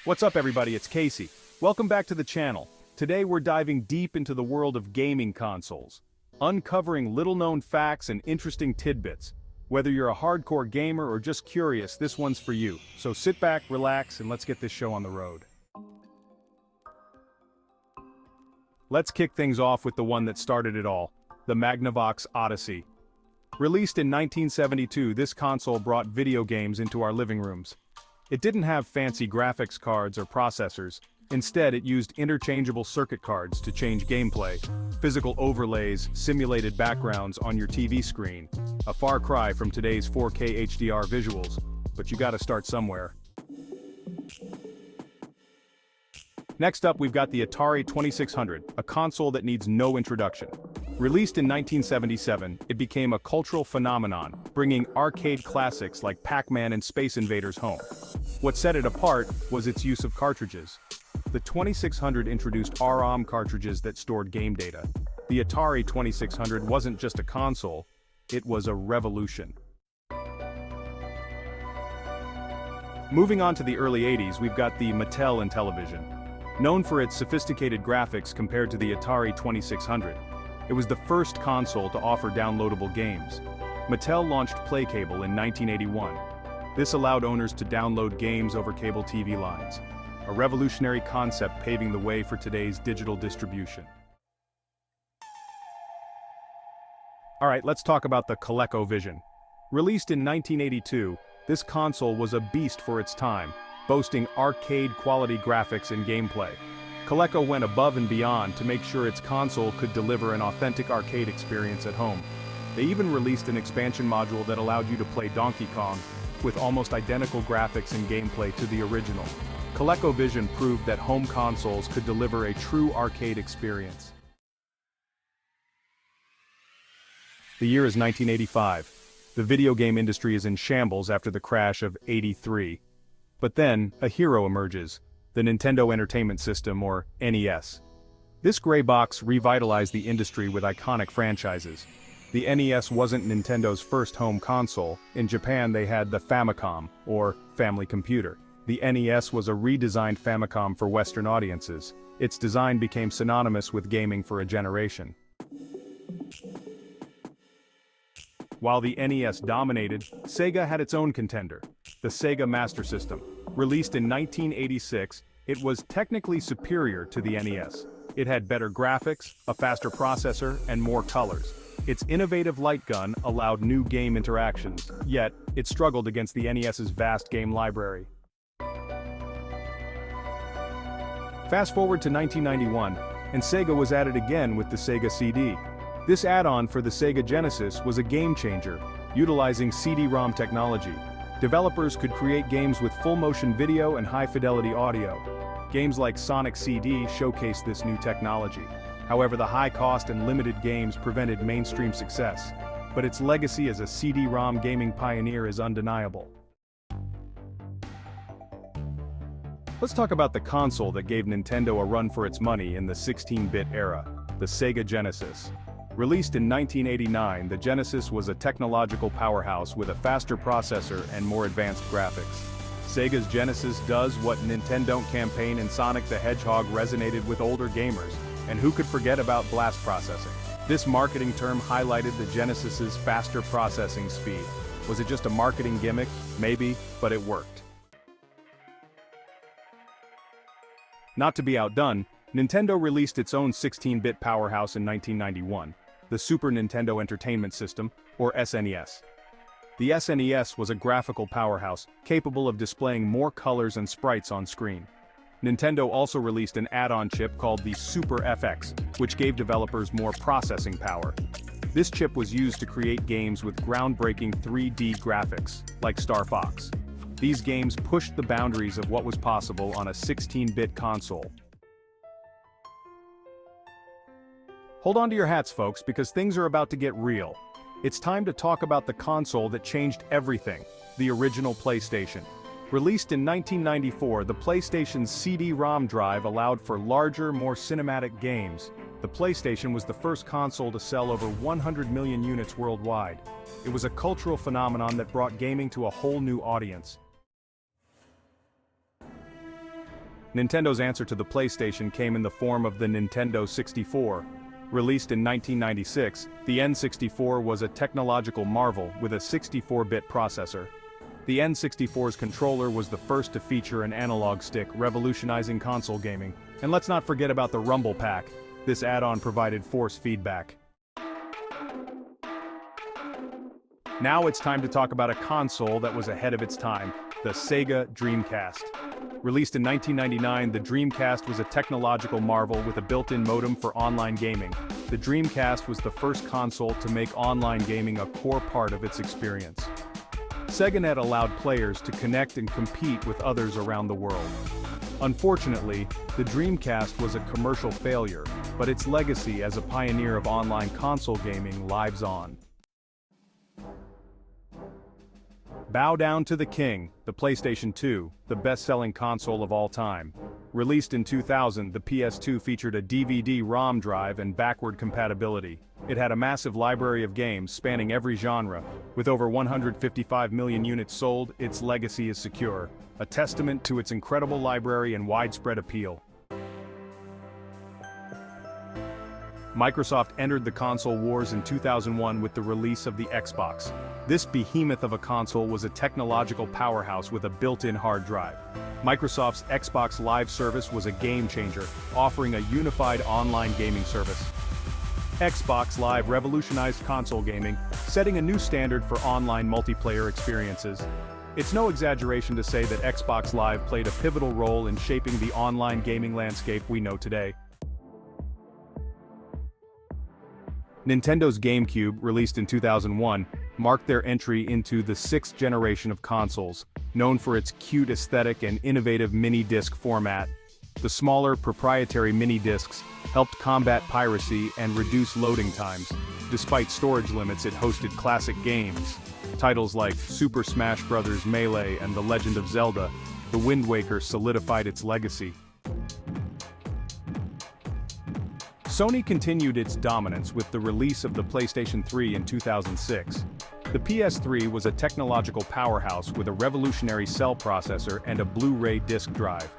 What's up everybody, it's Casey. Welcome back to the channel. Today we're diving deep into the world of gaming consoles, uncovering little-known facts and interesting tidbits. Whether you're a hardcore gamer or just curious, this one's for you. So sit back, relax, and let's get this show on the road. Let's kick things off with the one that started it all, the Magnavox Odyssey. Released in 1972, this console brought video games into our living rooms. It didn't have fancy graphics cards or processors. Instead, it used interchangeable circuit cards to change gameplay, physical overlays, simulated backgrounds on your TV screen. A far cry from today's 4K HDR visuals, but you gotta start somewhere. Next up, we've got the Atari 2600, a console that needs no introduction. Released in 1977, it became a cultural phenomenon, bringing arcade classics like Pac-Man and Space Invaders home. What set it apart was its use of cartridges. The 2600 introduced ROM cartridges that stored game data. The Atari 2600 wasn't just a console, it was a revolution. Moving on to the early 80s, we've got the Mattel Intellivision. Known for its sophisticated graphics compared to the Atari 2600, it was the first console to offer downloadable games. Mattel launched PlayCable in 1981. This allowed owners to download games over cable TV lines, a revolutionary concept paving the way for today's digital distribution. Alright, let's talk about the ColecoVision. Released in 1982, this console was a beast for its time, boasting arcade-quality graphics and gameplay. Coleco went above and beyond to make sure its console could deliver an authentic arcade experience at home. They even released an expansion module that allowed you to play Donkey Kong, with almost identical graphics and gameplay to the original. ColecoVision proved that home consoles could deliver a true arcade experience. The year is 1985. The video game industry is in shambles after the crash of '83. But then, a hero emerges, the Nintendo Entertainment System, or NES. This gray box revitalized the industry with iconic franchises. The NES wasn't Nintendo's first home console. In Japan they had the Famicom, or Family Computer. The NES was a redesigned Famicom for Western audiences. Its design became synonymous with gaming for a generation. While the NES dominated, Sega had its own contender, the Sega Master System. Released in 1986, it was technically superior to the NES. It had better graphics, a faster processor, and more colors. Its innovative light gun allowed new game interactions, yet it struggled against the NES's vast game library. Fast forward to 1991, and Sega was at it again with the Sega CD. This add-on for the Sega Genesis was a game-changer, utilizing CD-ROM technology. Developers could create games with full-motion video and high-fidelity audio. Games like Sonic CD showcased this new technology. However, the high cost and limited games prevented mainstream success. But its legacy as a CD-ROM gaming pioneer is undeniable. Let's talk about the console that gave Nintendo a run for its money in the 16-bit era, the Sega Genesis. Released in 1989, the Genesis was a technological powerhouse with a faster processor and more advanced graphics. Sega's Genesis does what Nintendo campaign and Sonic the Hedgehog resonated with older gamers, and who could forget about blast processing? This marketing term highlighted the Genesis's faster processing speed. Was it just a marketing gimmick? Maybe, but it worked. Not to be outdone, Nintendo released its own 16-bit powerhouse in 1991, the Super Nintendo Entertainment System, or SNES. The SNES was a graphical powerhouse, capable of displaying more colors and sprites on screen. Nintendo also released an add-on chip called the Super FX, which gave developers more processing power. This chip was used to create games with groundbreaking 3D graphics, like Star Fox. These games pushed the boundaries of what was possible on a 16-bit console. Hold on to your hats, folks, because things are about to get real. It's time to talk about the console that changed everything, the original PlayStation. Released in 1994, the PlayStation's CD-ROM drive allowed for larger, more cinematic games. The PlayStation was the first console to sell over 100 million units worldwide. It was a cultural phenomenon that brought gaming to a whole new audience. Nintendo's answer to the PlayStation came in the form of the Nintendo 64. Released in 1996, the N64 was a technological marvel with a 64-bit processor. The N64's controller was the first to feature an analog stick, revolutionizing console gaming. And let's not forget about the Rumble Pack. This add-on provided force feedback. Now it's time to talk about a console that was ahead of its time, the Sega Dreamcast. Released in 1999, the Dreamcast was a technological marvel with a built-in modem for online gaming. The Dreamcast was the first console to make online gaming a core part of its experience. SegaNet allowed players to connect and compete with others around the world. Unfortunately, the Dreamcast was a commercial failure, but its legacy as a pioneer of online console gaming lives on. Bow down to the king, the PlayStation 2, the best-selling console of all time. Released in 2000, the PS2 featured a DVD-ROM drive and backward compatibility. It had a massive library of games spanning every genre. With over 155 million units sold, its legacy is secure, a testament to its incredible library and widespread appeal. Microsoft entered the console wars in 2001 with the release of the Xbox. This behemoth of a console was a technological powerhouse with a built-in hard drive. Microsoft's Xbox Live service was a game-changer, offering a unified online gaming service. Xbox Live revolutionized console gaming, setting a new standard for online multiplayer experiences. It's no exaggeration to say that Xbox Live played a pivotal role in shaping the online gaming landscape we know today. Nintendo's GameCube, released in 2001, marked their entry into the sixth generation of consoles, known for its cute aesthetic and innovative mini-disc format. The smaller, proprietary mini-discs helped combat piracy and reduce loading times. Despite storage limits, it hosted classic games. Titles like Super Smash Bros. Melee and The Legend of Zelda, The Wind Waker solidified its legacy. Sony continued its dominance with the release of the PlayStation 3 in 2006. The PS3 was a technological powerhouse with a revolutionary cell processor and a Blu-ray disc drive.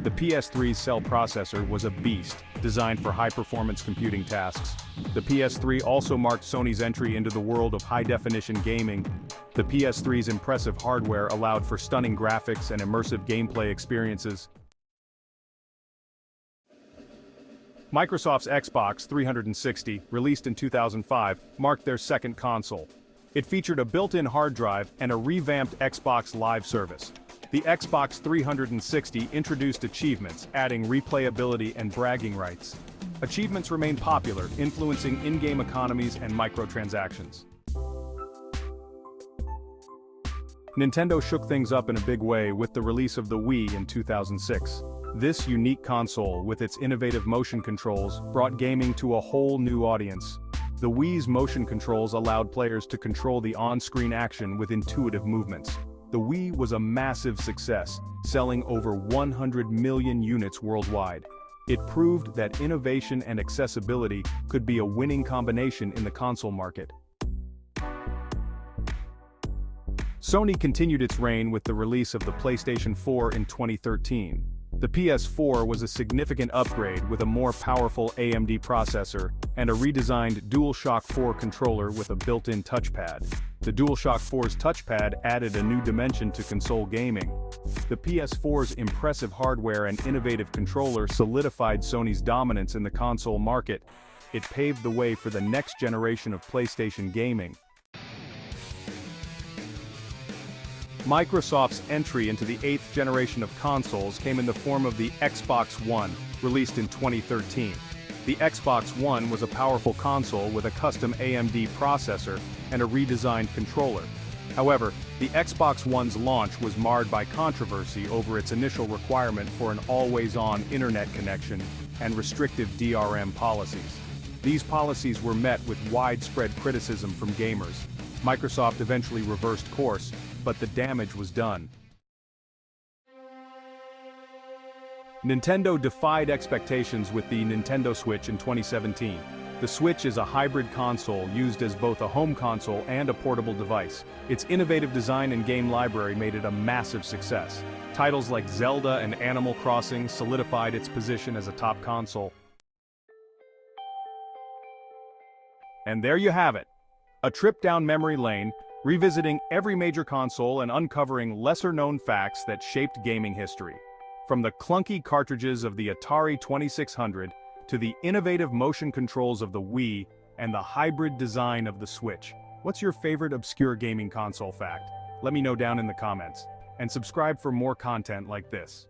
The PS3's cell processor was a beast, designed for high-performance computing tasks. The PS3 also marked Sony's entry into the world of high-definition gaming. The PS3's impressive hardware allowed for stunning graphics and immersive gameplay experiences. Microsoft's Xbox 360, released in 2005, marked their second console. It featured a built-in hard drive and a revamped Xbox Live service. The Xbox 360 introduced achievements, adding replayability and bragging rights. Achievements remained popular, influencing in-game economies and microtransactions. Nintendo shook things up in a big way with the release of the Wii in 2006. This unique console, with its innovative motion controls, brought gaming to a whole new audience. The Wii's motion controls allowed players to control the on-screen action with intuitive movements. The Wii was a massive success, selling over 100 million units worldwide. It proved that innovation and accessibility could be a winning combination in the console market. Sony continued its reign with the release of the PlayStation 4 in 2013. The PS4 was a significant upgrade with a more powerful AMD processor and a redesigned DualShock 4 controller with a built-in touchpad. The DualShock 4's touchpad added a new dimension to console gaming. The PS4's impressive hardware and innovative controller solidified Sony's dominance in the console market. It paved the way for the next generation of PlayStation gaming. Microsoft's entry into the 8th generation of consoles came in the form of the Xbox One, released in 2013. The Xbox One was a powerful console with a custom AMD processor and a redesigned controller. However, the Xbox One's launch was marred by controversy over its initial requirement for an always-on internet connection and restrictive DRM policies. These policies were met with widespread criticism from gamers. Microsoft eventually reversed course, but the damage was done. Nintendo defied expectations with the Nintendo Switch in 2017. The Switch is a hybrid console used as both a home console and a portable device. Its innovative design and game library made it a massive success. Titles like Zelda and Animal Crossing solidified its position as a top console. And there you have it. A trip down memory lane, revisiting every major console and uncovering lesser-known facts that shaped gaming history. From the clunky cartridges of the Atari 2600 to the innovative motion controls of the Wii and the hybrid design of the Switch. What's your favorite obscure gaming console fact? Let me know down in the comments. And subscribe for more content like this.